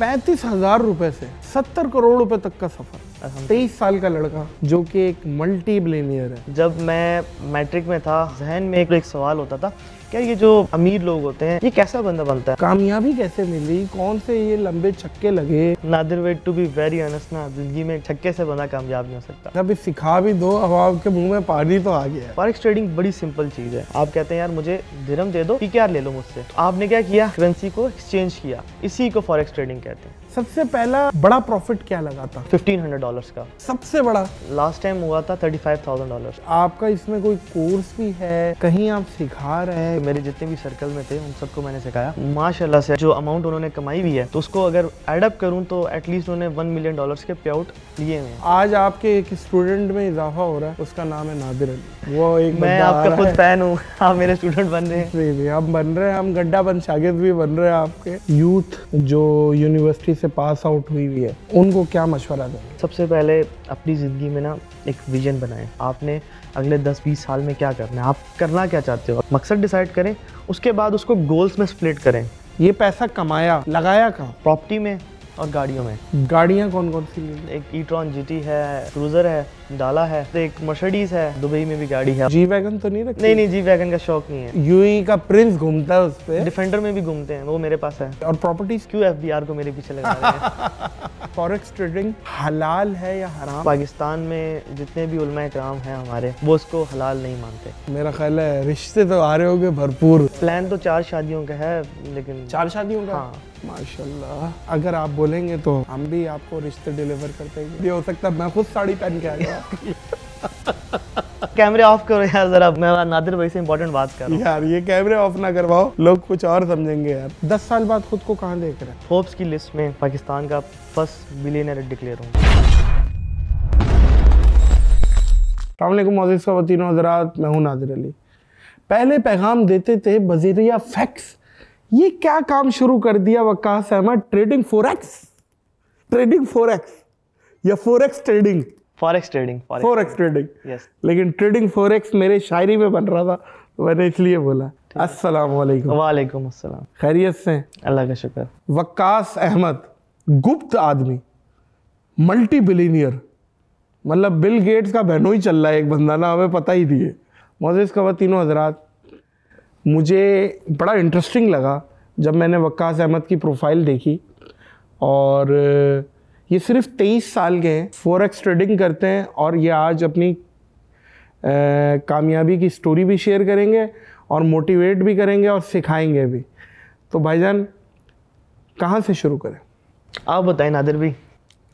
35,000 रुपए से 70 करोड़ रुपए तक का सफर। 23 साल का लड़का जो कि एक मल्टी बिलियनियर है। जब मैं मैट्रिक में था, जहन में एक सवाल होता था, क्या ये जो अमीर लोग होते हैं ये कैसा बंदा बनता है, कामयाबी कैसे मिली, कौन से ये लंबे छक्के लगे। नादिर भाई, टू बी वेरी ऑनेस्ट ना, जिंदगी में छक्के से बंदा कामयाब नहीं हो सकता। अभी सिखा भी दो, अब आपके मुंह में पानी तो आ गया। फॉरेक्स ट्रेडिंग बड़ी सिंपल चीज है। आप कहते हैं यार मुझे दिरहम दे दो, PKR ले लो मुझसे। तो आपने क्या किया, करेंसी को एक्सचेंज किया, इसी को फॉरेक्स ट्रेडिंग कहते हैं। सबसे पहला बड़ा प्रॉफिट क्या लगा था? $1,500 का। सबसे बड़ा लास्ट टाइम हुआ था $35,000। आपका इसमें कोई कोर्स भी है, कहीं आप सिखा रहे हैं? मेरे जितने भी सर्कल में थे उन सबको मैंने सिखाया। माशाल्लाह से जो अमाउंट उन्होंने कमाई भी है, तो उसको अगर एडअप करूं तो एटलीस्ट उन्होंने $1 मिलियन के पे आउट लिए हुए हैं। आज आपके एक स्टूडेंट में इजाफा हो रहा है, उसका नाम है नादिर अली। वो एक मैं आपका खुद फैन हूँ, आप मेरे स्टूडेंट बन रहे हैं। नहीं, हम बन रहे हैं, हम गड्ढा बंद शागिर्द भी बन रहे हैं आपके। यूथ जो यूनिवर्सिटी से पास आउट हुई है, उनको क्या मशवरा दें? सबसे पहले अपनी ज़िंदगी में ना एक विजन बनाएं। आपने अगले 10-20 साल में क्या करना है, आप करना क्या चाहते हो, मकसद डिसाइड करें। उसके बाद उसको गोल्स में स्प्लिट करें। ये पैसा कमाया, लगाया कहाँ? प्रॉपर्टी में और गाड़ियों में। गाड़ियाँ कौन कौन सी ली? एक ई-ट्रॉन GT है, क्रूजर है, डाला है, एक मर्सिडीज है, दुबई में भी गाड़ी है। जी वैगन तो नहीं रखी? नहीं, जी वैगन का शौक नहीं है। यूएई का प्रिंस घूमता है उस पे। डिफेंडर में भी घूमते हैं, वो मेरे पास है। और प्रॉपर्टीज क्यों FBR को मेरे पीछे लगा रहे हैं? फॉरेक्स ट्रेडिंग हलाल है या हराम? पाकिस्तान में जितने भी उलमा कराम हैं हमारे, वो उसको हलाल नहीं मानते। मेरा ख्याल है रिश्ते तो आ रहे होंगे भरपूर। प्लान तो 4 शादियों का है, लेकिन 4 शादियों का? हाँ। माशाल्लाह, अगर आप बोलेंगे तो हम भी आपको रिश्ते डिलीवर करते हैं। ये हो सकता है मैं खुद साड़ी पहन के आ गया। कैमरे ऑफ करो यार जरा, मैं नादिर भाई से इंपॉर्टेंट बात कर रहा हूँ। यार ये कैमरे ऑफ ना करवाओ, लोग कुछ और समझेंगे यार। 10 साल बाद खुद को कहाँ देख रहे हैं? फोर्ब्स की लिस्ट में पाकिस्तान का फर्स्ट बिलियनर डिक्लेयर हूँ। अस्सलाम वालेकुम मोअज़्ज़िज़ ख़वातीन व हज़रात, मैं हूँ नादिर अली। पहले पैगाम देते थे बज़रिया फैक्स, ये क्या काम शुरू कर दिया वक्कास अहमद? ट्रेडिंग फोरेक्स या forex trading? Forex trading. Forex trading, yes. लेकिन ट्रेडिंग फोरेक्स मेरे शायरी में बन रहा था, तो मैंने इसलिए बोला। अस्सलाम वालेकुम। वालेकुम अस्सलाम। खैरियत से? अल्लाह का शुक्र। वक्कास अहमद, गुप्त आदमी, मल्टी बिलियनियर, मतलब बिल गेट्स का बहनों ही चल रहा है एक बंदा ना, हमें पता ही नहीं है। मोअज़्ज़िज़ ख़वातीन व हज़रात, मुझे बड़ा इंटरेस्टिंग लगा जब मैंने वक्कास अहमद की प्रोफाइल देखी। और ये सिर्फ 23 साल के हैं, फोरेक्स ट्रेडिंग करते हैं, और ये आज अपनी कामयाबी की स्टोरी भी शेयर करेंगे और मोटिवेट भी करेंगे और सिखाएंगे भी। तो भाईजान, कहाँ से शुरू करें? आप बताएं नादिर भाई,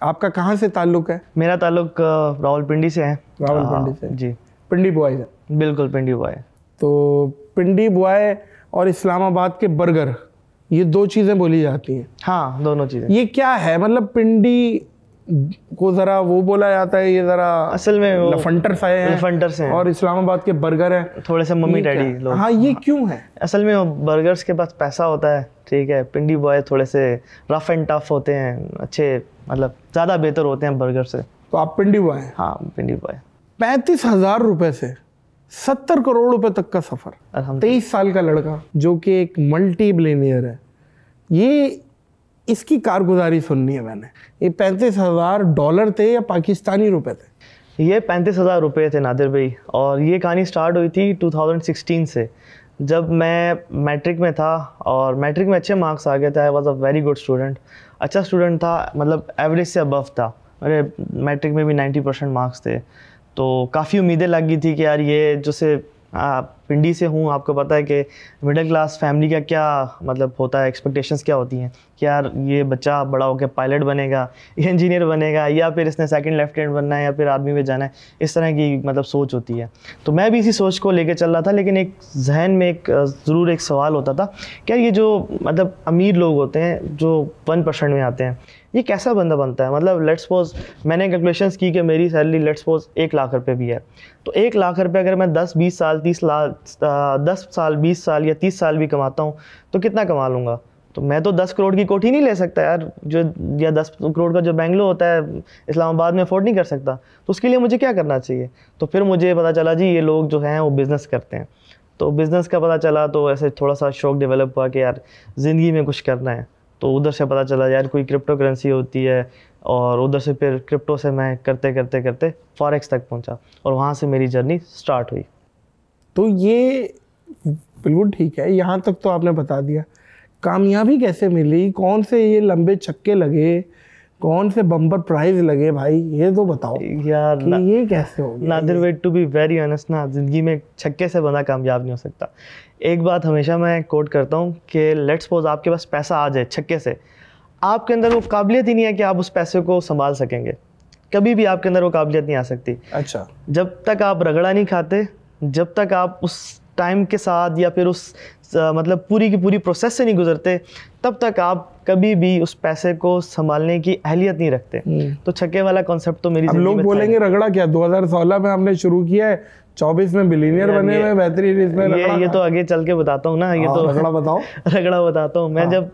आपका कहाँ से ताल्लुक़ है? मेरा ताल्लुक रावलपिंडी से है। रावलपिंडी से? जी, पिंडी बॉय है। बिल्कुल पिंडी बॉय। तो पिंडी बॉय और इस्लामाबाद के बर्गर, ये 2 चीज़ें बोली जाती हैं। हाँ, दोनों चीज़ें। ये क्या है, मतलब पिंडी को ज़रा वो बोला जाता है, ये ज़रा असल में लफंटर सा है, लफंटर से हैं, और इस्लामाबाद के बर्गर हैं थोड़े से मम्मी डैडी लोग। हाँ, ये क्यों है? असल में बर्गर्स के पास पैसा होता है, ठीक है। पिंडी बॉय थोड़े से रफ एंड टफ होते हैं, अच्छे, मतलब ज़्यादा बेहतर होते हैं बर्गर से। तो आप पिंडी बॉय हैं? हाँ, पिंडी बॉय। 35,000 रुपए से 70 करोड़ रुपए तक का सफर। 23 साल का लड़का जो कि एक मल्टी बिलियनियर है, ये इसकी कारगुजारी सुननी है मैंने। ये $35,000 थे या पाकिस्तानी रुपए थे? ये 35,000 रुपये थे नादिर भाई, और ये कहानी स्टार्ट हुई थी 2016 से, जब मैं मैट्रिक में था। और मैट्रिक में अच्छे मार्क्स आ गए थे। I was a very good student, अच्छा स्टूडेंट था, मतलब एवरेज से अबव था। मेरे मैट्रिक में भी 90% मार्क्स थे। तो काफ़ी उम्मीदें लग गई थी कि यार ये जो से पिंडी से हूँ, आपको पता है कि मिडिल क्लास फैमिली का क्या मतलब होता है, एक्सपेक्टेशंस क्या होती हैं कि यार ये बच्चा बड़ा होकर पायलट बनेगा, ये इंजीनियर बनेगा, या फिर इसने सेकंड लेफ्टिनेंट बनना है, या फिर आर्मी में जाना है। इस तरह की मतलब सोच होती है। तो मैं भी इसी सोच को लेकर चल रहा था, लेकिन एक जहन में ज़रूर एक सवाल होता था, क्या ये जो मतलब अमीर लोग होते हैं जो 1% में आते हैं, ये कैसा बंदा बनता है। मतलब लेट्स सपोज मैंने कैलकुलेशंस की कि मेरी सैलरी लेट्स सपोज 1 लाख रुपए भी है, तो 1 लाख रुपए अगर मैं 10-20 साल 10 साल 20 साल या 30 साल भी कमाता हूँ तो कितना कमा लूँगा। तो मैं तो 10 करोड़ की कोठी नहीं ले सकता यार, जो या 10 करोड़ का जो बंगलो होता है इस्लामाबाद में अफोर्ड नहीं कर सकता। तो उसके लिए मुझे क्या करना चाहिए। तो फिर मुझे पता चला जी ये लोग जो हैं वो बिज़नेस करते हैं। तो बिज़नेस का पता चला, तो ऐसे थोड़ा सा शौक डेवलप हुआ कि यार ज़िंदगी में कुछ करना है। तो उधर से पता चला यार कोई क्रिप्टो करेंसी होती है, और उधर से फिर क्रिप्टो से मैं करते करते करते फॉरेक्स तक पहुंचा, और वहाँ से मेरी जर्नी स्टार्ट हुई। तो ये बिल्कुल ठीक है, यहाँ तक तो आपने बता दिया। कामयाबी कैसे मिली, कौन से ये लंबे छक्के लगे, कौन से बम्पर प्राइज लगे भाई, ये तो बताओ यार कि ये कैसे हो गया? नादिर भाई, टू बी वेरी ऑनेस्ट ना, ज़िंदगी में छक्के से बंदा कामयाब नहीं हो सकता। एक बात हमेशा मैं कोट करता हूँ कि लेट्स सपोज आपके पास पैसा आ जाए छक्के से, आपके अंदर वो काबिलियत ही नहीं है कि आप उस पैसे को संभाल सकेंगे, कभी भी आपके अंदर वो काबिलियत नहीं आ सकती। अच्छा, जब तक आप रगड़ा नहीं खाते, जब तक आप उस टाइम के साथ या फिर उस मतलब पूरी की पूरी प्रोसेस से नहीं गुजरते, तब तक आप कभी भी उस पैसे को संभालने की अहलियत नहीं रखते। तो छक्के वाला कॉन्सेप्ट तो मेरी अब जिंदगी लोग में बोलेंगे रगड़ा क्या, 2016 में हमने शुरू किया है, 24 में बिलीनियर बने हुए, बेहतरीन, इसमें ये तो आगे चल के बताता हूँ ना, ये तो रगड़ा बताओ। रगड़ा बताता हूँ मैं। जब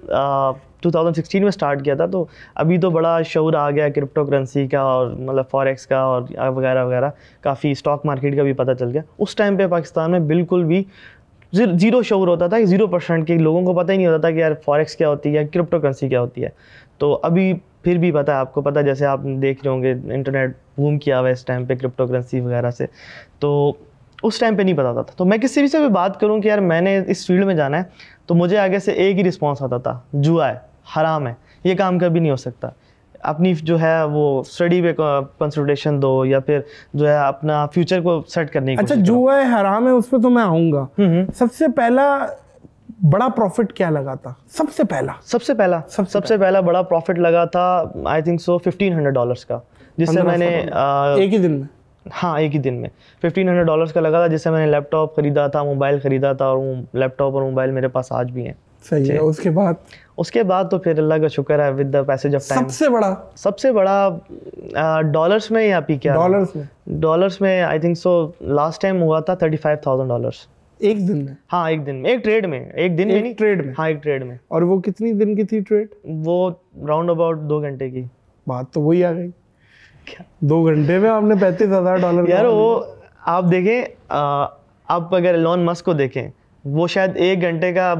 2016 में स्टार्ट किया था, तो अभी तो बड़ा शौर आ गया क्रिप्टो करेंसी का, और मतलब फॉरेक्स का और वगैरह वगैरह, काफ़ी स्टॉक मार्केट का भी पता चल गया। उस टाइम पे पाकिस्तान में बिल्कुल भी जीरो शौर होता था, 0% के लोगों को पता ही नहीं होता था कि यार फॉरेक्स क्या होती है, क्रिप्टो करेंसी क्या होती है। तो अभी फिर भी पता है, आपको पता है, जैसे आप देख रहे होंगे इंटरनेट बूम किया हुआ है इस टाइम पे क्रिप्टो करेंसी वगैरह से, तो उस टाइम पे नहीं पता होता था। तो मैं किसी भी से भी बात करूं कि यार मैंने इस फील्ड में जाना है, तो मुझे आगे से एक ही रिस्पॉन्स आता था, जुआ है, हराम है, ये काम कभी नहीं हो सकता। अपनी जो है वो स्टडी पे कंसल्टेशन दो, या फिर जो है अपना फ्यूचर को सेट करने की। अच्छा, जुआ है, हराम है, उस पर तो मैं आऊँगा। सबसे पहला बड़ा प्रॉफिट क्या लगा था? सबसे पहला बड़ा प्रॉफिट लगा था आई थिंक सो $1500 का, जिससे मैंने एक ही दिन में, हाँ एक ही दिन में $1500 का लगा था, जिससे मैंने लैपटॉप खरीदा था, मोबाइल खरीदा था, और वो लैपटॉप और मोबाइल मेरे पास आज भी हैं। सही है। उसके बाद तो फिर अल्लाह का शुक्र है, with the passage of time सबसे बड़ा डॉलर्स में या पीके डॉलर्स में I think so last time हुआ था $35,000 एक दिन में। हाँ एक दिन में, एक ट्रेड में, एक दिन में नहीं, ट्रेड में। हाँ एक ट्रेड में। और वो कितनी दिन की थी ट्रेड? वो राउंड अबाउट 2 घंटे की। बात तो वही आ गई, 2 घंटे में आपने $35,000 यार वो आप देखें, आप अगर एलोन मस्क को देखें, वो शायद 1 घंटे का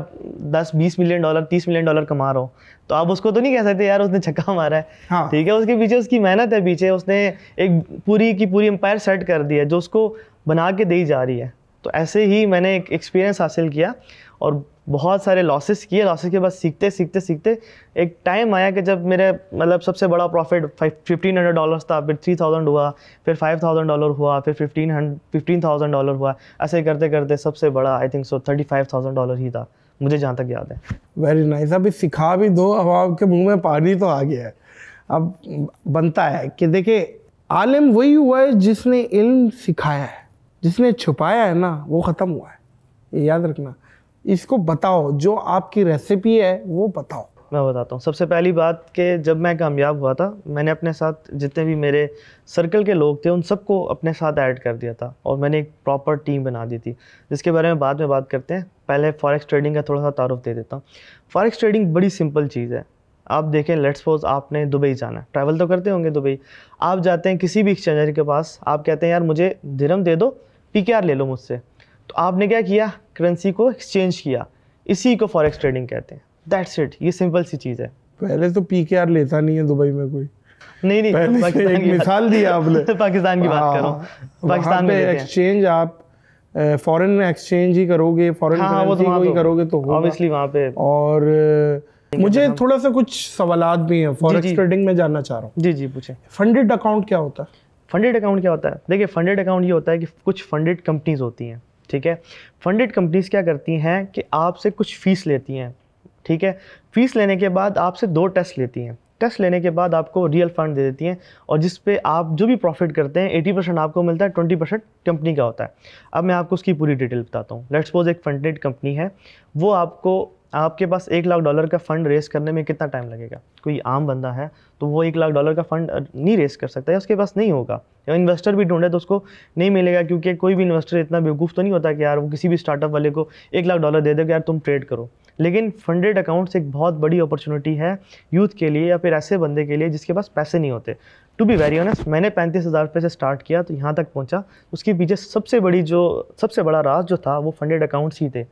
$10-20 मिलियन $30 मिलियन कमा रहा हो, तो आप उसको तो नहीं कह सकते यार उसने छक्का मारा है। हाँ। ठीक है, उसके पीछे उसकी मेहनत है, पीछे उसने एक पूरी की पूरी एम्पायर सेट कर दी है जो उसको बना के दी जा रही है। तो ऐसे ही मैंने एक एक्सपीरियंस हासिल किया और बहुत सारे लॉसेस किए। लॉसेस के बाद सीखते एक टाइम आया कि जब मेरे मतलब सबसे बड़ा प्रॉफिट $1,500 था, फिर $3,000 हुआ, फिर $5,000 हुआ, फिर $15,000 हुआ। ऐसे करते करते सबसे बड़ा आई थिंक सो $35,000 ही था, मुझे जहाँ तक याद है। Very nice. अभी सिखा भी दो, अब आपके मुंह में पानी तो आ गया है। अब बनता है कि देखिए, आलिम वही हुआ है जिसने इल्म सिखाया है, जिसने छुपाया है ना वो ख़त्म हुआ है, ये याद रखना। इसको बताओ, जो आपकी रेसिपी है वो बताओ। मैं बताता हूँ। सबसे पहली बात कि जब मैं कामयाब हुआ था, मैंने अपने साथ जितने भी मेरे सर्कल के लोग थे उन सबको अपने साथ ऐड कर दिया था, और मैंने एक प्रॉपर टीम बना दी थी, जिसके बारे में बाद में बात करते हैं। पहले फॉरेक्स ट्रेडिंग का थोड़ा सा तारुफ दे देता हूँ। फॉरेक्स ट्रेडिंग बड़ी सिंपल चीज़ है। आप देखें, लेट्स सपोज आपने दुबई जाना है, ट्रैवल तो करते होंगे दुबई। आप जाते हैं किसी भी एक्सचेंजर के पास, आप कहते हैं यार मुझे दिरहम दे दो, PKR ले लो मुझसे। तो आपने क्या किया, करेंसी को एक्सचेंज किया, इसी को फॉरेक्स ट्रेडिंग कहते हैं। दैट्स इट, ये सिंपल सी चीज़ है। पहले तो PKR लेता नहीं है दुबई में कोई। नहीं पाकिस्तान की मिसाल दी आपने। पाकिस्तान की बात करो, पाकिस्तान में एक्सचेंज आप फॉरेन एक्सचेंज ही करोगे, फॉरेन करेंसी को ही करोगे तो होगा ऑब्वियसली वहाँ पे। और मुझे थोड़ा सा कुछ सवालात भी हैं, फॉरेक्स ट्रेडिंग में जानना चाह रहा हूँ। जी पूछें। फंडेड अकाउंट क्या होता है? फंडेड अकाउंट क्या होता है? देखिए, फंडेड अकाउंट ये होता है कि कुछ फंडेड कंपनीज होती हैं, ठीक है। फंडेड कंपनीज क्या करती हैं कि आपसे कुछ फीस लेती हैं, ठीक है। फीस लेने के बाद आपसे 2 टेस्ट लेती हैं। टेस्ट लेने के बाद आपको रियल फंड दे देती हैं, और जिस पे आप जो भी प्रॉफिट करते हैं 80% आपको मिलता है, 20% कंपनी का होता है। अब मैं आपको उसकी पूरी डिटेल बताता हूँ। लेट्स सपोज एक फंडेड कंपनी है, वो आपके पास $1 लाख का फंड रेस करने में कितना टाइम लगेगा? कोई आम बंदा है तो वो $1 लाख का फंड नहीं रेस कर सकता, या उसके पास नहीं होगा, या इन्वेस्टर भी ढूंढे तो उसको नहीं मिलेगा, क्योंकि कोई भी इन्वेस्टर इतना बेवकूफ़ तो नहीं होता कि यार वो किसी भी स्टार्टअप वाले को $1 लाख दे देगा यार तुम ट्रेड करो। लेकिन फंडेड अकाउंट्स एक बहुत बड़ी अपॉर्चुनिटी है यूथ के लिए, या फिर ऐसे बंदे के लिए जिसके पास पैसे नहीं होते। टू बी वेरी ऑनेस्ट, मैंने 35,000 रुपये से स्टार्ट किया तो यहाँ तक पहुँचा। उसके पीछे सबसे बड़ा राज जो था वो फंडेड अकाउंट्स ही थे।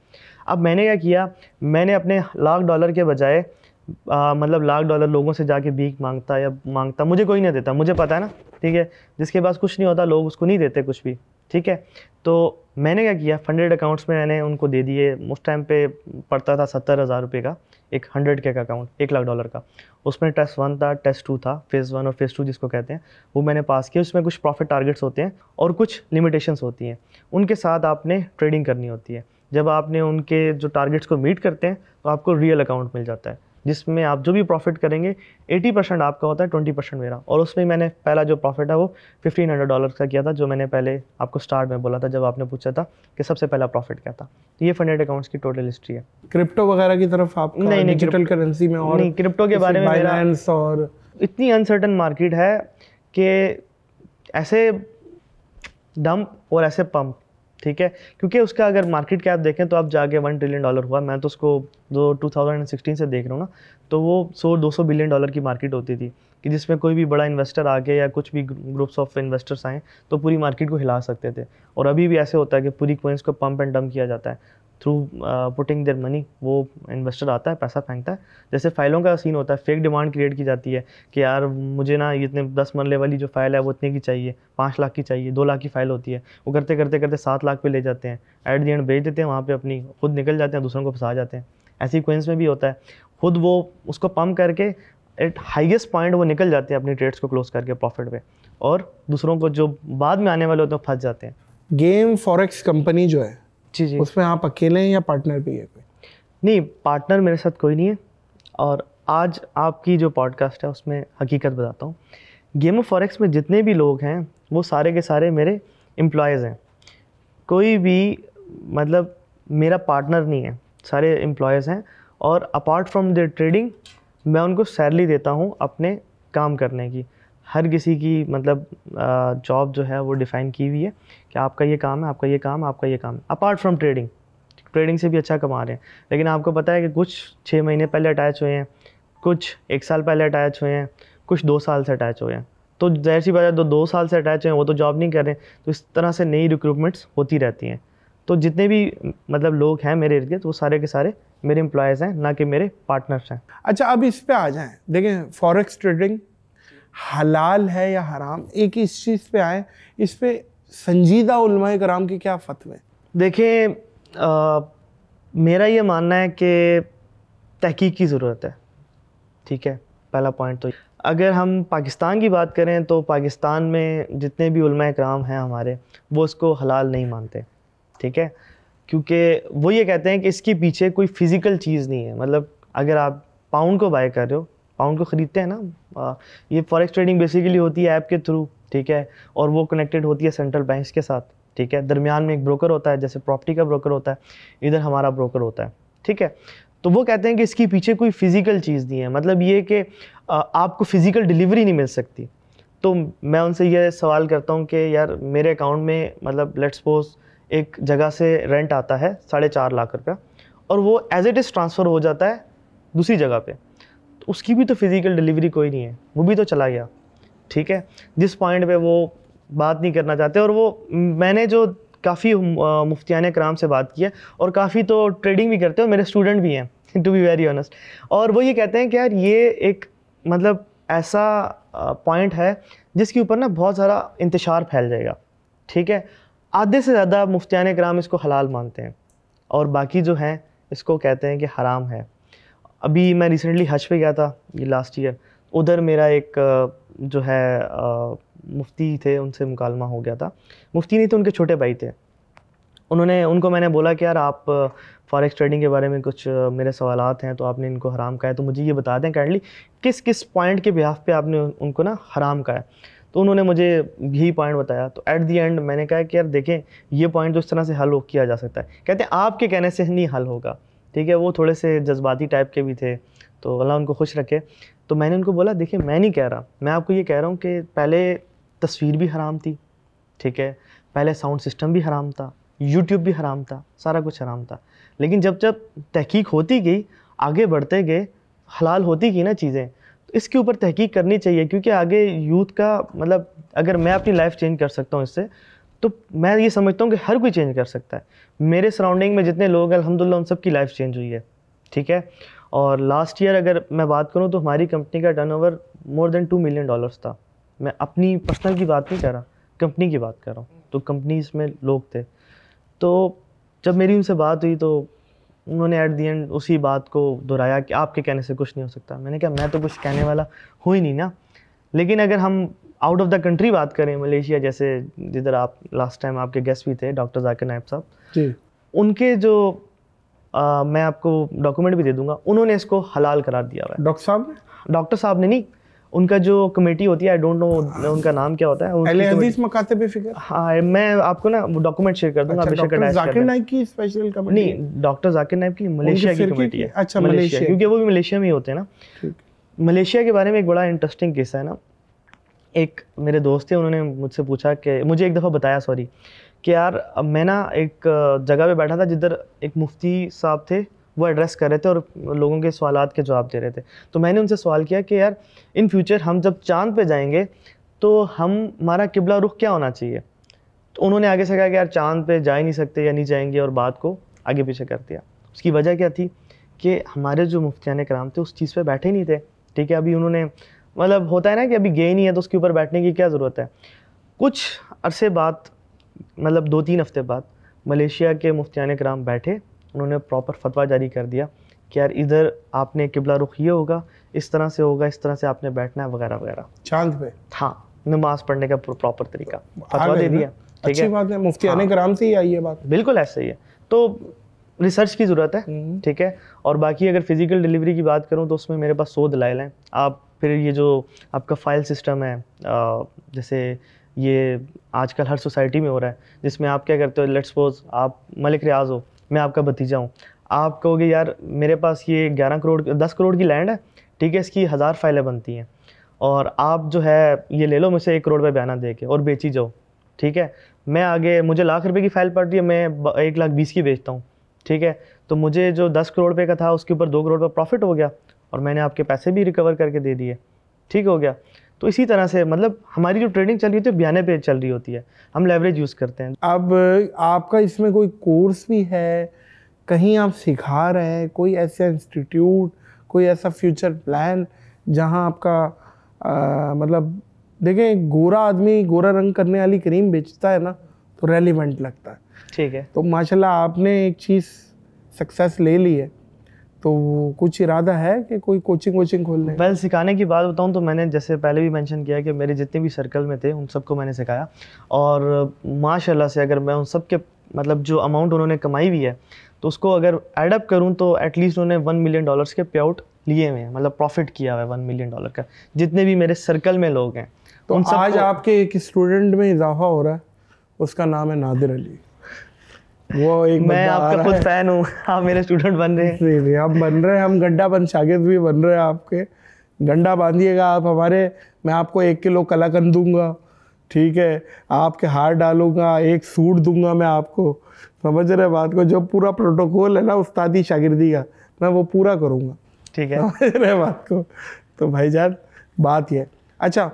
अब मैंने क्या किया, मैंने अपने $1 लाख के बजाय मतलब $1,00,000 लोगों से जाके भीख मांगता या मांगता, मुझे कोई नहीं देता, मुझे पता है ना, ठीक है। जिसके पास कुछ नहीं होता लोग उसको नहीं देते कुछ भी, ठीक है। तो मैंने क्या किया, फंडेड अकाउंट्स में मैंने उनको दे दिए। उस टाइम पे पड़ता था 70,000 रुपये का एक 100K का अकाउंट, $1,00,000 का। उसमें टेस्ट 1 था, टेस्ट 2 था, फेज़ 1 और फेज़ 2 जिसको कहते हैं, वो मैंने पास किया। उसमें कुछ प्रॉफिट टारगेट्स होते हैं और कुछ लिमिटेशंस होती हैं, उनके साथ आपने ट्रेडिंग करनी होती है। जब आपने उनके जो टारगेट्स को मीट करते हैं तो आपको रियल अकाउंट मिल जाता है, जिसमें आप जो भी प्रॉफिट करेंगे 80% आपका होता है, 20% मेरा। और उसमें मैंने पहला जो प्रॉफिट है वो $1,500 का किया था, जो मैंने पहले आपको स्टार्ट में बोला था जब आपने पूछा था कि सबसे पहला प्रॉफिट क्या था। तो ये फंडेड अकाउंट्स की टोटल हिस्ट्री है। क्रिप्टो वगैरह की तरफ आप नहीं, डिजिटल करेंसी में और नहीं, क्रिप्टो के बारे में मेरा बाइनेंस और इतनी अनसर्टन मार्केट है कि ऐसे डंप और ऐसे पंप, ठीक है। क्योंकि उसका अगर मार्केट कैप देखें तो आप जाके $1 ट्रिलियन हुआ। मैं तो उसको 2016 से देख रहा हूँ ना, तो वो 100-200 बिलियन डॉलर की मार्केट होती थी कि जिसमें कोई भी बड़ा इन्वेस्टर आके या कुछ भी ग्रुप्स ऑफ इन्वेस्टर्स आए तो पूरी मार्केट को हिला सकते थे। और अभी भी ऐसे होता है कि पूरी कोइंस को पंप एंड डंप किया जाता है थ्रू पुटिंग देयर मनी। वो इन्वेस्टर आता है, पैसा फेंकता है, जैसे फाइलों का सीन होता है, फेक डिमांड क्रिएट की जाती है कि यार मुझे ना इतने 10 मरले वाली जो फाइल है वो इतने की चाहिए, 5 लाख की चाहिए, 2 लाख की फाइल होती है। वो करते करते करते 7 लाख पे ले जाते हैं, एट द एंड बेच देते हैं वहाँ पे, अपनी खुद निकल जाते हैं, दूसरों को फंसा जाते हैं। ऐसी कोइंस में भी होता है, खुद वो उसको पम्प करके एट हाईएस्ट पॉइंट वो निकल जाते हैं अपनी ट्रेड्स को क्लोज करके प्रॉफिट पे, और दूसरों को जो बाद में आने वाले होते हैं फंस जाते हैं। गेम फॉरेक्स कंपनी जो है जी, उसमें आप अकेले हैं या पार्टनर भी है कोई? नहीं, पार्टनर मेरे साथ कोई नहीं है। और आज आपकी जो पॉडकास्ट है उसमें हकीकत बताता हूँ, गेम ऑफ फॉरेक्स में जितने भी लोग हैं वो सारे के सारे मेरे एम्प्लॉयज़ हैं। कोई भी मतलब मेरा पार्टनर नहीं है, सारे एम्प्लॉयज़ हैं। और अपार्ट फ्रॉम द ट्रेडिंग मैं उनको सैलरी देता हूँ अपने काम करने की। हर किसी की मतलब जॉब जो है वो डिफ़ाइन की हुई है कि आपका ये काम है, आपका ये काम है, आपका ये काम है। अपार्ट फ्रॉम ट्रेडिंग से भी अच्छा कमा रहे हैं। लेकिन आपको पता है कि कुछ 6 महीने पहले अटैच हुए हैं, कुछ 1 साल पहले अटैच हुए हैं, कुछ 2 साल से अटैच हुए हैं। तो ज़ाहिर सी बात है, 2 साल से अटैच हुए हैं वो तो जॉब नहीं कर रहे हैं। तो इस तरह से नई रिक्रूटमेंट्स होती रहती हैं। तो जितने भी मतलब लोग हैं मेरे इर्द गिर्द वो सारे के सारे मेरे एम्प्लॉयज़ हैं, ना कि मेरे पार्टनर्स हैं। अच्छा, अब इस पे आ जाएं। देखें, फॉरेक्स ट्रेडिंग हलाल है या हराम, एक इस चीज़ पे आए, इस पे संजीदा उलमाए कराम के क्या फतवे? देखिए, मेरा ये मानना है कि तहकीक की ज़रूरत है, ठीक है, पहला पॉइंट। तो अगर हम पाकिस्तान की बात करें तो पाकिस्तान में जितने भी उलमाए कराम हैं हमारे, वो इसको हलाल नहीं मानते, ठीक है। क्योंकि वो ये कहते हैं कि इसके पीछे कोई फ़िज़िकल चीज़ नहीं है। मतलब अगर आप पाउंड को बाय कर रहे हो, पाउंड को ख़रीदते हैं ना, ये फॉरेक्स ट्रेडिंग बेसिकली होती है ऐप के थ्रू, ठीक है। और वो कनेक्टेड होती है सेंट्रल बैंक्स के साथ, ठीक है। दरमियान में एक ब्रोकर होता है, जैसे प्रॉपर्टी का ब्रोकर होता है, इधर हमारा ब्रोकर होता है, ठीक है। तो वो कहते हैं कि इसके पीछे कोई फ़िज़िकल चीज़ नहीं है। मतलब ये कि आपको फ़िज़िकल डिलीवरी नहीं मिल सकती। तो मैं उनसे ये सवाल करता हूँ कि यार मेरे अकाउंट में मतलब लेट्स सपोज एक जगह से रेंट आता है 4.5 लाख रुपया, और वो एज इट इज़ ट्रांसफ़र हो जाता है दूसरी जगह पे, तो उसकी भी तो फिज़िकल डिलीवरी कोई नहीं है, वो भी तो चला गया, ठीक है। जिस पॉइंट पे वो बात नहीं करना चाहते, और वो मैंने जो काफ़ी मुफ्तियान कराम से बात की है, और काफ़ी तो ट्रेडिंग भी करते हैं, मेरे स्टूडेंट भी हैं टू बी वेरी ऑनेस्ट। और वो ये कहते हैं कि यार ये एक मतलब ऐसा पॉइंट है जिसके ऊपर ना बहुत सारा इंतशार फैल जाएगा, ठीक है। आधे से ज़्यादा मुफ्तियान कराम इसको हलाल मानते हैं और बाकी जो हैं इसको कहते हैं कि हराम है। अभी मैं रिसेंटली हज पे गया था ये लास्ट ईयर, उधर मेरा एक जो है मुफ्ती थे, उनसे मुकालमा हो गया था। मुफ्ती नहीं थे, उनके छोटे भाई थे। उनको मैंने बोला कि यार आप फॉरेक्स ट्रेडिंग के बारे में कुछ मेरे सवालात हैं, तो आपने इनको हराम कहा है, तो मुझे ये बता दें काइंडली किस किस पॉइंट के बिहाफ पे आपने उनको ना हराम कहा है। तो उन्होंने मुझे यही पॉइंट बताया। तो एट दी एंड मैंने कहा कि यार देखें ये पॉइंट तो इस तरह से हल किया जा सकता है। कहते हैं आपके कहने से नहीं हल होगा, ठीक है। वो थोड़े से जज्बाती टाइप के भी थे, तो अल्लाह उनको खुश रखे। तो मैंने उनको बोला देखिए मैं नहीं कह रहा, मैं आपको ये कह रहा हूँ कि पहले तस्वीर भी हराम थी, ठीक है, पहले साउंड सिस्टम भी हराम था, यूट्यूब भी हराम था, सारा कुछ हराम था। लेकिन जब जब तहकीक होती गई, आगे बढ़ते गए, हलाल होती गई ना चीज़ें, तो इसके ऊपर तहकीक करनी चाहिए। क्योंकि आगे यूथ का मतलब अगर मैं अपनी लाइफ चेंज कर सकता हूँ इससे, तो मैं ये समझता हूँ कि हर कोई चेंज कर सकता है। मेरे सराउंडिंग में जितने लोग हैं अल्हम्दुलिल्लाह उन सब की लाइफ चेंज हुई है, ठीक है। और लास्ट ईयर अगर मैं बात करूं तो हमारी कंपनी का टर्नओवर मोर देन $2 मिलियन था। मैं अपनी पर्सनल की बात नहीं कर रहा, कंपनी की बात कर रहा हूँ। तो कंपनीज में लोग थे, तो जब मेरी उनसे बात हुई तो उन्होंने एट दी एंड उसी बात को दोहराया कि आपके कहने से कुछ नहीं हो सकता। मैंने कहा मैं तो कुछ कहने वाला हूँ ही नहीं ना। लेकिन अगर हम आउट ऑफ द कंट्री बात करें, मलेशिया जैसे, जिधर आप लास्ट टाइम आपके गेस्ट भी थे डॉक्टर जाकिर नाइब साहब जी, उनके जो मैं आपको डॉक्यूमेंट भी दे दूंगा, उन्होंने इसको हलाल करार दिया हुआ है। डॉक्टर साहब ने नहीं, उनका जो कमेटी होती है, आई डोंट नो उनका नाम क्या होता है, अहले हदीस मकातिब फिक्र। हाँ, मैं आपको ना वो डॉक्यूमेंट शेयर कर दूंगा। अच्छा, डॉक्टर जाकिर नाइब की स्पेशल कमेटी नहीं, डॉक्टर जाकिर नाइब की मलेशिया की कमेटी है। अच्छा, मलेशिया, क्योंकि वो भी मलेशिया में ही होते हैं ना। मलेशिया के बारे में एक बड़ा इंटरेस्टिंग किस्सा है ना। एक मेरे दोस्त थे, उन्होंने मुझसे पूछा कि मुझे एक दफ़ा बताया सॉरी कि यार अब मैं ना एक जगह पे बैठा था जिधर एक मुफ्ती साहब थे, वो एड्रेस कर रहे थे और लोगों के सवालात के जवाब दे रहे थे। तो मैंने उनसे सवाल किया कि यार इन फ्यूचर हम जब चाँद पे जाएंगे तो हमारा किबला रुख क्या होना चाहिए। तो उन्होंने आगे से कहा कि यार चाँद पे जा ही नहीं सकते या नहीं जाएंगे, और बात को आगे पीछे कर दिया। उसकी वजह क्या थी कि हमारे जो मुफ्तियान कराम थे उस चीज़ पर बैठे नहीं थे। ठीक है, अभी उन्होंने मतलब होता है ना कि अभी गए नहीं है तो उसके ऊपर बैठने की क्या ज़रूरत है। कुछ अरसे बाद, मतलब 2-3 हफ्ते बाद, मलेशिया के मुफ्तियान कराम बैठे, उन्होंने प्रॉपर फतवा जारी कर दिया कि यार इधर आपने किबला रुख ये होगा, इस तरह से होगा, इस तरह से आपने बैठना है वगैरह वगैरह। चांद पे हाँ, नमाज पढ़ने का प्रॉपर तरीका फतवा दे दिया। अच्छी बात है, मुफ्तियान कराम से ही आई है बात। बिल्कुल ऐसे ही है। तो रिसर्च की ज़रूरत है। ठीक है, और बाकी अगर फिज़िकल डिलीवरी की बात करूँ तो उसमें मेरे पास 100 दलाइल हैं। आप फिर ये जो आपका फ़ाइल सिस्टम है, जैसे ये आजकल हर सोसाइटी में हो रहा है, जिसमें आप क्या करते हो, लेट्स सपोज आप मलिक रियाज हो, मैं आपका भतीजा हूँ, आप कहोगे यार मेरे पास ये 10 करोड़ की लैंड है, ठीक है, इसकी 1000 फाइलें बनती हैं, और आप जो है ये ले लो मुझसे 1 करोड़ पे बयाना दे के और बेची जाओ। ठीक है, मैं आगे मुझे लाख रुपए की फ़ाइल पड़ रही है, मैं 1,20,000 की बेचता हूँ। ठीक है, तो मुझे जो 10 करोड़ रुपये का था उसके ऊपर 2 करोड़ का प्रॉफिट हो गया और मैंने आपके पैसे भी रिकवर करके दे दिए। ठीक हो गया। तो इसी तरह से मतलब हमारी जो ट्रेडिंग चल रही होती है बयाने पे चल रही होती है, हम लेवरेज यूज़ करते हैं। अब आपका इसमें कोई कोर्स भी है, कहीं आप सिखा रहे हैं, कोई ऐसा इंस्टीट्यूट, कोई ऐसा फ्यूचर प्लान जहां आपका मतलब देखें, गोरा आदमी गोरा रंग करने वाली क्रीम बेचता है ना तो रेलिवेंट लगता है। ठीक है, तो माशाल्लाह आपने एक चीज़ सक्सेस ले ली है, तो कुछ इरादा है कि कोई कोचिंग खोलने? वेल, सिखाने की बात बताऊं तो मैंने जैसे पहले भी मेंशन किया कि मेरे जितने भी सर्कल में थे उन सबको मैंने सिखाया, और माशाल्लाह से अगर मैं उन सब के मतलब जो अमाउंट उन्होंने कमाई हुई है तो उसको अगर एडअप करूं तो एटलीस्ट उन्होंने $1 मिलियन के पे आउट लिए हुए हैं, मतलब प्रॉफिट किया हुआ है $1 मिलियन का, जितने भी मेरे सर्कल में लोग हैं। तो उन आज आपके एक स्टूडेंट में इजाफा हो रहा है, उसका नाम है नादिर अली। वो एक मैं आपका खुद फैन हूँ, आप मेरे स्टूडेंट बन रहे हैं। नहीं, हम बन रहे हैं, हम गड्ढा बंद शागिर्द भी बन रहे हैं आपके। गंडा बांधिएगा आप हमारे, मैं आपको 1 किलो कलाकंद दूंगा, ठीक है, आपके हार डालूंगा, 1 सूट दूंगा मैं आपको, समझ रहे बात को। जो पूरा प्रोटोकॉल है ना उस्तादी शागिर्दी का, मैं वो पूरा करूँगा, ठीक है, समझ रहे बात को। तो भाईजान बात ये, अच्छा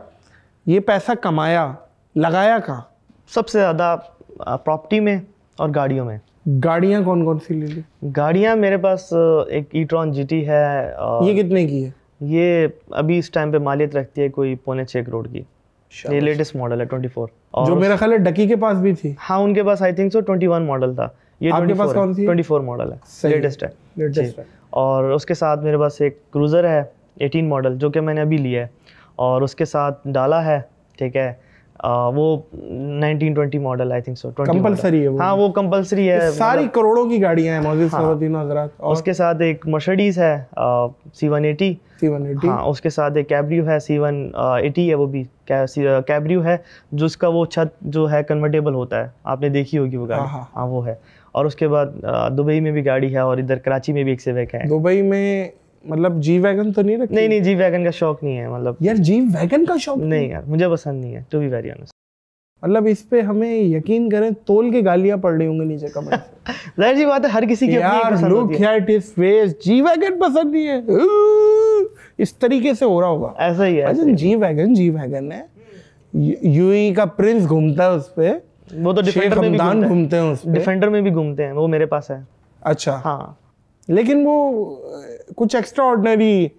ये पैसा कमाया लगाया कहाँ? सबसे ज़्यादा प्रॉपर्टी में और गाड़ियों में। गाड़ियाँ कौन कौन सी ले ली? गाड़ियाँ मेरे पास एक ई-ट्रॉन GT है। ये कितने की है? ये अभी इस टाइम पे मालियत रखती है कोई 6.25 करोड़ की। ये लेटेस्ट मॉडल है 24। और जो मेरा ख्याल है डकी के पास भी थी। हाँ, उनके पास आई थिंक सो 21 मॉडल था। ये आपके पास कौन सी? 24 मॉडल है, लेटेस्ट है। लेटेस्ट है। और उसके साथ मेरे पास एक क्रूज़र है 18 मॉडल, जो कि मैंने अभी लिया है, और उसके साथ डाला है, ठीक है, वो 1920 model I think so. Compulsory है वो? हाँ, वो कंपलसरी है। सारी करोड़ों की गाड़ियां हैं मौजूद ख़वातीन हज़रात। और उसके साथ एक मर्सिडीज है C180। हाँ, उसके साथ एक कैब्रियो है C180 है, वो भी कैब्रियो है, जो उसका वो छत जो है कन्वर्टेबल होता है, आपने देखी होगी वो गाड़ी। हाँ, वो है। और उसके बाद दुबई में भी गाड़ी है, और इधर कराची में भी एक सिविक है। दुबई में मतलब जी वैगन तो नहीं रखी? नहीं, जी वैगन का शौक नहीं है। मतलब यार जी वैगन का शौक नहीं यार, मुझे पसंद नहीं है, टू बी वेरी ऑनेस्ट। मतलब इस पे हमें यकीन करें तोल के गालियां पड़ रही होंगी नीचे कमेंट से। जाहिर सी बात है, हर किसी की अपनी पसंद होती है। यार look at his face, G wagon पसंद नहीं है, इस तरीके से हो रहा होगा। ऐसा ही है। अच्छा, जी वैगन है, यूएई का प्रिंस घूमता है उस पे, वो तो डिफेंडर में भी घूमते हैं उस पे। डिफेंडर में भी घूमते हैं, वो मेरे पास है। अच्छा, हाँ, लेकिन वो कुछ एक्स्ट्रा ऑर्डिनरी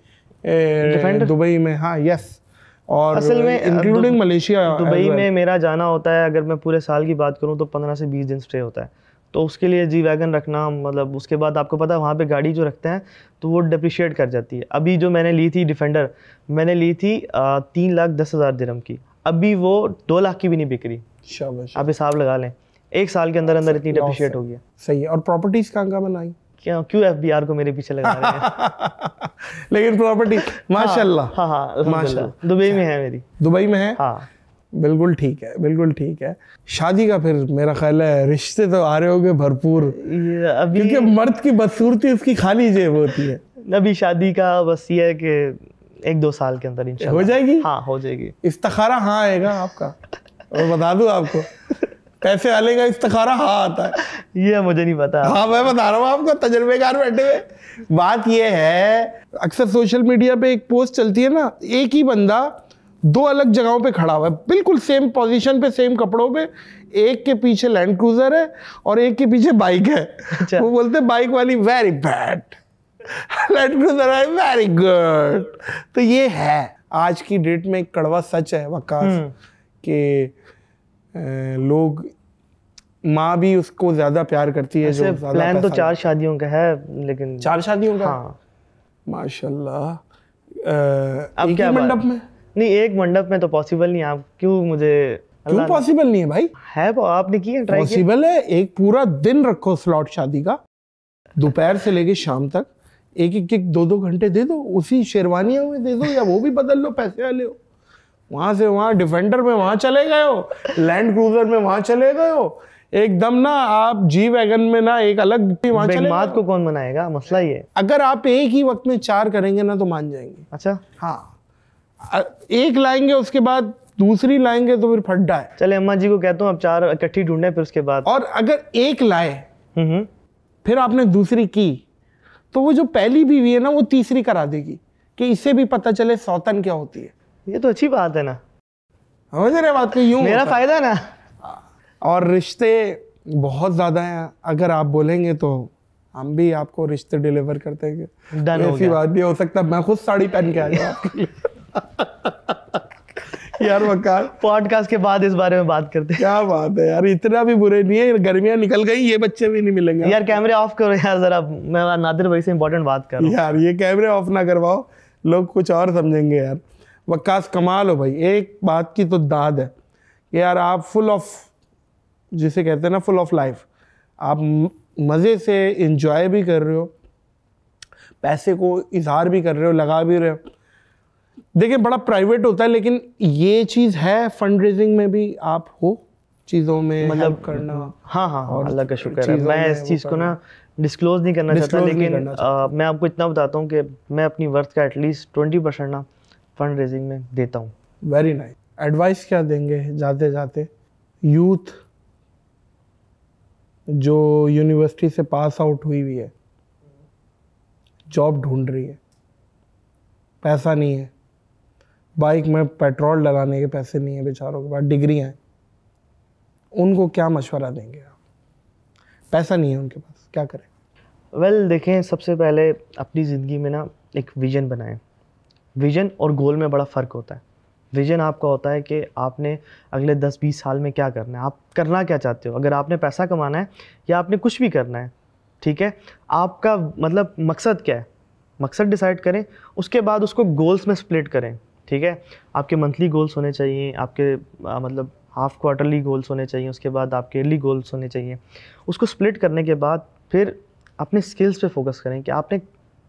Defender? दुबई में, हाँ यस, और असल में इंक्लूडिंग मलेशिया दुबई में मेरा जाना होता है, अगर मैं पूरे साल की बात करूं तो 15 से 20 दिन स्टे होता है। तो उसके लिए जी वैगन रखना, मतलब उसके बाद आपको पता है वहाँ पे गाड़ी जो रखते हैं तो वो डिप्रिशिएट कर जाती है। अभी जो मैंने ली थी डिफेंडर, मैंने ली थी 3,10,000 दिरहम की, अभी वो 2 लाख की भी नहीं बिक रही। शाबाश, आप हिसाब लगा लें, 1 साल के अंदर अंदर इतनी Loss डिप्रिशिएट है। हो गई है। सही है। और प्रॉपर्टीज कहाँ बनाई? क्यों FBR को मेरे पीछे लगा रहे हैं? लेकिन प्रॉपर्टी माशाल्लाह, हाँ हाँ अल्हम्दुलिल्लाह, दुबई में है मेरी। दुबई में है, हाँ बिल्कुल ठीक है, बिल्कुल ठीक है। शादी का फिर मेरा ख्याल है रिश्ते तो आ रहे होंगे भरपूर, ये अभी क्योंकि मर्द की बदसूरती उसकी खाली जेब होती है। अभी शादी का बस ये है कि 1-2 साल के अंदर इंशाल्लाह हो जाएगी? हाँ हो जाएगी। इस्तिखारा हाँ आएगा आपका, और बता दूं आपको, पैसे वाले का इस्तिखारा हाँ आता है। ये मुझे नहीं पता। हाँ मैं बता रहा हूँ आपको, तजर्बेकार बैठे हुए। बात ये है, अक्सर सोशल मीडिया पे एक पोस्ट चलती है ना, एक ही बंदा 2 अलग जगहों पे खड़ा हुआ है, बिल्कुल सेम पोजीशन पे, सेम कपड़ों पे, एक के पीछे लैंड क्रूजर है और एक के पीछे बाइक है। अच्छा। वो बोलते बाइक वाली वेरी बैड, लैंड क्रूजर है वेरी गुड। तो ये है आज की डेट में एक कड़वा सच है वकास, कि लोग, माँ भी उसको ज्यादा प्यार करती है जो ऐसे ज्यादा प्लान तो पैसा 4 शादियों का है, लेकिन 4 शादियों का। हाँ। माशाल्लाह। अब एक क्या ही बात? मंडप में? नहीं, एक मंडप में तो पॉसिबल नहीं। आप क्यों मुझे क्यों पॉसिबल नहीं है भाई? है आपने की है, ट्राई किया? पॉसिबल है। एक पूरा दिन रखो स्लॉट शादी का, दोपहर से लेके शाम तक, एक 2-2 घंटे दे दो, उसी शेरवानियों में दे दो, या वो भी बदल लो, पैसे वाले हो। वहां से वहां डिफेंडर में वहां चले गए हो, लैंड क्रूजर में वहां चले गए हो, एकदम ना आप जी वैगन में ना एक अलग वहां चले बेगमात गए को हो। कौन मनाएगा, मसला ही है। अगर आप एक ही वक्त में 4 करेंगे ना तो मान जाएंगे। अच्छा, हाँ, एक लाएंगे उसके बाद दूसरी लाएंगे तो फिर फड्डा है। चले अम्मा जी को कहता हूँ अब 4 इकट्ठी ढूंढे, फिर उसके बाद। और अगर एक लाए हम्म। फिर आपने दूसरी की, तो वो जो पहली बीवी है ना वो तीसरी करा देगी, कि इससे भी पता चले सौतन क्या होती है। ये तो अच्छी बात है ना, समझ रहे बात को? यूं मेरा होता है। फायदा है ना। और रिश्ते बहुत ज्यादा हैं, अगर आप बोलेंगे तो हम भी आपको रिश्ते डिलीवर करते हैं। Done हो ऐसी गया। बात भी हो सकता है मैं खुद साड़ी पहन के आ जाऊं आपके लिए। यार वकार, पॉडकास्ट के बाद इस बारे में बात करते हैं। क्या बात है यार, इतना भी बुरे नहीं है, गर्मियां निकल गई, ये बच्चे भी नहीं मिलेंगे। यार कैमरे ऑफ करो यार जरा, मैं नादिर भाई से इंपॉर्टेंट बात कर रहा हूँ। यार ये कैमरे ऑफ ना करवाओ, लोग कुछ और समझेंगे यार। वकास कमाल हो भाई, एक बात की तो दाद है कि यार आप फुल ऑफ, जिसे कहते हैं ना फुल ऑफ लाइफ, आप मज़े से इंजॉय भी कर रहे हो, पैसे को इजहार भी कर रहे हो, लगा भी रहे हो। देखिए बड़ा प्राइवेट होता है, लेकिन ये चीज़ है फंड रेजिंग में भी आप हो, चीज़ों में मतलब करना। हाँ हाँ हाँ, और अल्लाह का शुक्र है। चीज़ों मैं में इस वो चीज़ को करना। ना डिस्क्लोज नहीं करना चाहता, Disclose नहीं लेकिन करना चाहता। मैं आपको इतना बताता हूँ कि मैं अपनी वर्थ का एटलीस्ट 20% ना फंड रेजिंग में देता हूँ। Very nice. एडवाइस क्या देंगे जाते जाते यूथ जो यूनिवर्सिटी से पास आउट हुई है, जॉब ढूंढ रही है, पैसा नहीं है, बाइक में पेट्रोल डलाने के पैसे नहीं है बेचारों के पास, डिग्रियां हैं, उनको क्या मशवरा देंगे आप? पैसा नहीं है उनके पास, क्या करें? वेल देखें, सबसे पहले अपनी ज़िंदगी में ना एक विज़न बनाएं। विज़न और गोल में बड़ा फ़र्क होता है। विज़न आपका होता है कि आपने अगले 10-20 साल में क्या करना है, आप करना क्या चाहते हो। अगर आपने पैसा कमाना है या आपने कुछ भी करना है, ठीक है, आपका मतलब मकसद क्या है, मकसद डिसाइड करें, उसके बाद उसको गोल्स में स्प्लिट करें। ठीक है, आपके मंथली गोल्स होने चाहिए, आपके मतलब हाफ क्वार्टरली गोल्स होने चाहिए, उसके बाद आपके ईयरली गोल्स होने चाहिए। उसको स्प्लिट करने के बाद फिर अपने स्किल्स पे फोकस करें कि आपने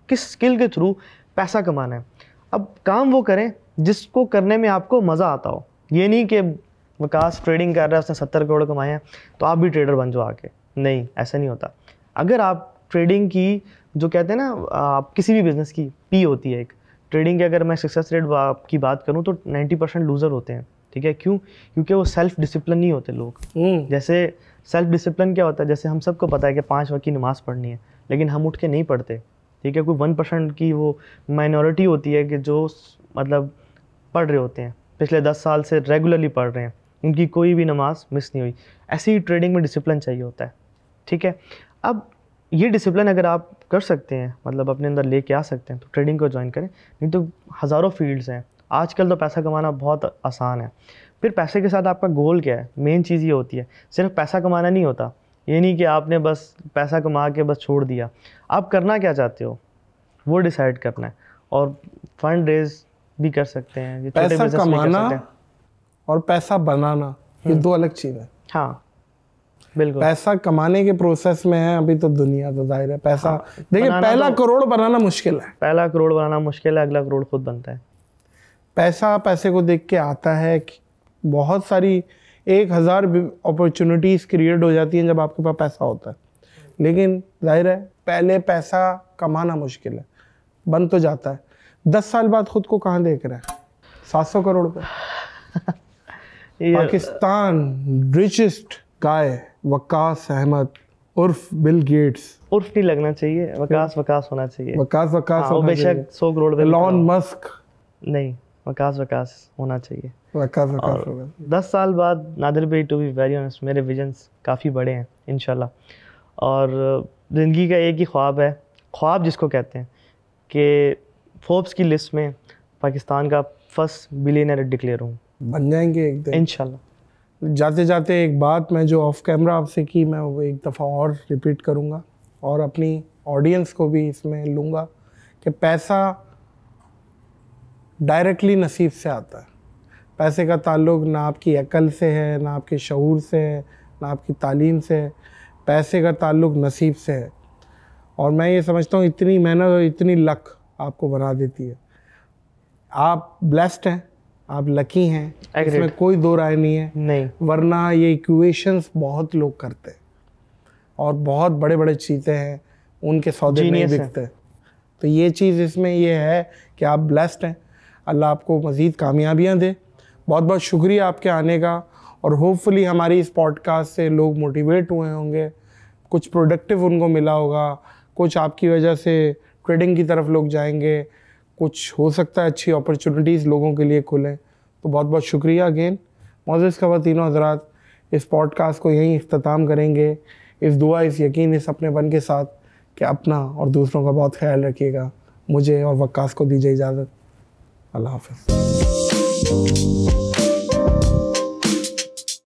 किस स्किल के थ्रू पैसा कमाना है। अब काम वो करें जिसको करने में आपको मज़ा आता हो। ये नहीं कि विकास ट्रेडिंग कर रहा है, उसने 70 करोड़ कमाए हैं तो आप भी ट्रेडर बन जाओ आके, नहीं, ऐसा नहीं होता। अगर आप ट्रेडिंग की, जो कहते हैं ना, आप किसी भी बिज़नेस की पी होती है एक, ट्रेडिंग की अगर मैं सक्सेस रेट की बात करूं तो 90% लूज़र होते हैं। ठीक है, क्यों? क्योंकि वो सेल्फ डिसिप्लिन नहीं होते लोग। जैसे सेल्फ डिसिप्लिन क्या होता है, जैसे हम सबको पता है कि 5 वक्त की नमाज़ पढ़नी है, लेकिन हम उठ के नहीं पढ़ते। ठीक है, कोई 1% की वो माइनॉरिटी होती है कि जो मतलब पढ़ रहे होते हैं, पिछले 10 साल से रेगुलरली पढ़ रहे हैं, उनकी कोई भी नमाज मिस नहीं हुई। ऐसे ही ट्रेडिंग में डिसिप्लिन चाहिए होता है। ठीक है, अब ये डिसिप्लिन अगर आप कर सकते हैं, मतलब अपने अंदर लेके आ सकते हैं, तो ट्रेडिंग को ज्वाइन करें। नहीं तो हज़ारों फील्ड्स हैं आजकल, तो पैसा कमाना बहुत आसान है। फिर पैसे के साथ आपका गोल क्या है, मेन चीज़ ये होती है। सिर्फ पैसा कमाना नहीं होता, ये नहीं कि आपने बस पैसा कमा के बस छोड़ दिया। आप करना क्या चाहते हो वो डिसाइड करना है। और फंड रेज भी कर सकते हैं, ये छोटे पैसा बिजनेस भी कर सकते कमाना हैं। और पैसा बनाना ये दो अलग चीज़ है। हाँ बिल्कुल। पैसा कमाने के प्रोसेस में है अभी तो दुनिया, तो जाहिर है पैसा। देखिए बनाना पहला तो- करोड़ बनाना मुश्किल है। पहला करोड़ बनाना मुश्किल है, अगला करोड़ खुद बनता है। पैसा पैसे को देख के आता है कि बहुत सारी 1000 अपॉर्चुनिटीज़ क्रिएट हो जाती हैं जब आपके पास पैसा होता है। लेकिन जाहिर है पहले पैसा कमाना मुश्किल है, बन तो जाता है। 10 साल बाद खुद को कहाँ देख रहे हैं? 700 करोड़ पे। पाकिस्तान रिचेस्ट गाय वकास अहमद उर्फ बिल गेट्स। उर्फ नहीं लगना चाहिए, वकास वकास होना चाहिए। वकास हाँ, वो होना बेशक चाहिए। 100 करोड़ पे एलॉन मस्क। नहीं, वकास वकास होना चाहिए। वकास और होगा। 10 साल बाद नादिर भाई, टू बी वेरी ऑनेस्ट, मेरे विजन्स काफ़ी बड़े हैं इंशाल्लाह। और ज़िंदगी का एक ही ख्वाब है, ख्वाब जिसको कहते हैं, कि फोर्ब्स की लिस्ट में पाकिस्तान का फर्स्ट बिलियनर डिक्लेयर हूँ। बन जाएंगे एक दिन इंशाल्लाह। जाते जाते एक बात मैं जो ऑफ कैमरा आपसे की, मैं वो एक दफ़ा और रिपीट करूँगा और अपनी ऑडियंस को भी इसमें लूँगा कि पैसा डायरेक्टली नसीब से आता है। पैसे का ताल्लुक ना आपकी अकल से है, ना आपके शऊर से है, ना आपकी तालीम से है। पैसे का ताल्लुक नसीब से है। और मैं ये समझता हूँ इतनी मेहनत और इतनी लक आपको बना देती है। आप ब्लेस्ड हैं, आप लकी हैं, इसमें कोई दो राय नहीं है। नहीं, वरना ये इक्वेशंस बहुत लोग करते हैं और बहुत बड़े बड़े चीज़ें हैं, उनके सौदे नहीं Genius बिकते। तो ये चीज़ इसमें ये है कि आप ब्लेस्ड हैं। अल्लाह आपको मज़ीद कामयाबियाँ दे। बहुत बहुत शुक्रिया आपके आने का। और होपफुली हमारी इस पॉडकास्ट से लोग मोटिवेट हुए होंगे, कुछ प्रोडक्टिव उनको मिला होगा, कुछ आपकी वजह से ट्रेडिंग की तरफ लोग जाएंगे, कुछ हो सकता है अच्छी अपॉर्चुनिटीज़ लोगों के लिए खुलें। तो बहुत बहुत शुक्रिया अगेन। मोअज़्ज़िज़ ख़वातीन हज़रात, इस पॉडकास्ट को यहीं इख्तिताम करेंगे, इस दुआ, इस यकीन, इस अपनेपन के साथ कि अपना और दूसरों का बहुत ख्याल रखिएगा। मुझे और वक्कास को दीजिए इजाज़त। अल्लाह हाफ़िज़।